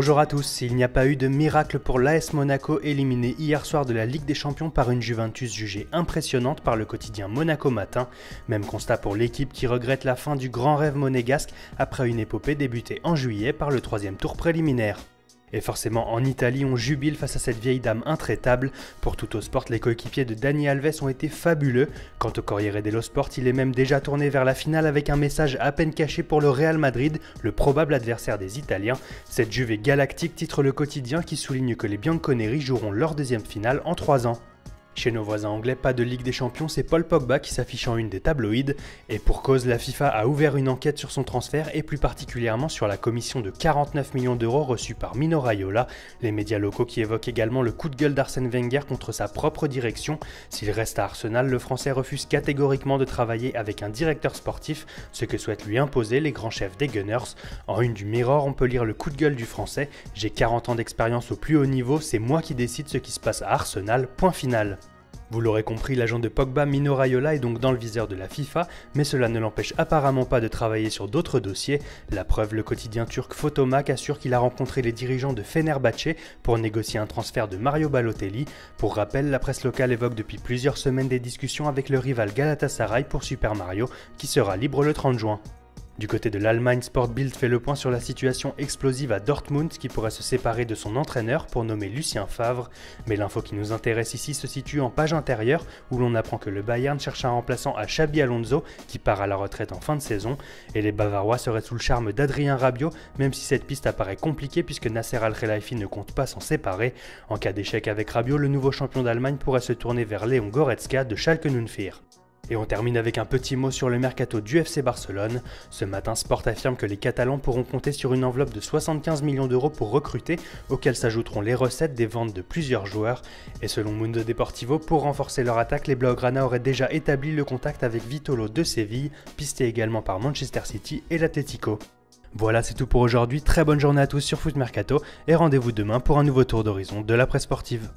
Bonjour à tous, il n'y a pas eu de miracle pour l'AS Monaco éliminé hier soir de la Ligue des Champions par une Juventus jugée impressionnante par le quotidien Monaco Matin. Même constat pour l'équipe qui regrette la fin du grand rêve monégasque après une épopée débutée en juillet par le troisième tour préliminaire. Et forcément en Italie on jubile face à cette vieille dame intraitable. Pour Tuttosport, les coéquipiers de Dani Alves ont été fabuleux. Quant au Corriere dello Sport, il est même déjà tourné vers la finale avec un message à peine caché pour le Real Madrid, le probable adversaire des Italiens. Cette Juve galactique titre le quotidien qui souligne que les Bianconeri joueront leur deuxième finale en 3 ans. Chez nos voisins anglais, pas de Ligue des Champions, c'est Paul Pogba qui s'affiche en une des tabloïds. Et pour cause, la FIFA a ouvert une enquête sur son transfert et plus particulièrement sur la commission de 49 millions d'euros reçue par Mino Raiola. Les médias locaux qui évoquent également le coup de gueule d'Arsène Wenger contre sa propre direction. S'il reste à Arsenal, le Français refuse catégoriquement de travailler avec un directeur sportif, ce que souhaitent lui imposer les grands chefs des Gunners. En une du Mirror, on peut lire le coup de gueule du Français. J'ai 40 ans d'expérience au plus haut niveau, c'est moi qui décide ce qui se passe à Arsenal, point final. Vous l'aurez compris, l'agent de Pogba, Mino Raiola, est donc dans le viseur de la FIFA, mais cela ne l'empêche apparemment pas de travailler sur d'autres dossiers. La preuve, le quotidien turc Photomak assure qu'il a rencontré les dirigeants de Fenerbahçe pour négocier un transfert de Mario Balotelli. Pour rappel, la presse locale évoque depuis plusieurs semaines des discussions avec le rival Galatasaray pour Super Mario, qui sera libre le 30 juin. Du côté de l'Allemagne, Sport Bild fait le point sur la situation explosive à Dortmund qui pourrait se séparer de son entraîneur pour nommer Lucien Favre. Mais l'info qui nous intéresse ici se situe en page intérieure où l'on apprend que le Bayern cherche un remplaçant à Xabi Alonso qui part à la retraite en fin de saison. Et les Bavarois seraient sous le charme d'Adrien Rabiot, même si cette piste apparaît compliquée puisque Nasser Al-Khelaifi ne compte pas s'en séparer. En cas d'échec avec Rabiot, le nouveau champion d'Allemagne pourrait se tourner vers Léon Goretzka de Schalke 04. Et on termine avec un petit mot sur le mercato du FC Barcelone. Ce matin, Sport affirme que les Catalans pourront compter sur une enveloppe de 75 millions d'euros pour recruter, auxquels s'ajouteront les recettes des ventes de plusieurs joueurs. Et selon Mundo Deportivo, pour renforcer leur attaque, les Blaugrana auraient déjà établi le contact avec Vitolo de Séville, pisté également par Manchester City et l'Atlético. Voilà, c'est tout pour aujourd'hui, très bonne journée à tous sur Foot Mercato et rendez-vous demain pour un nouveau tour d'horizon de la presse sportive.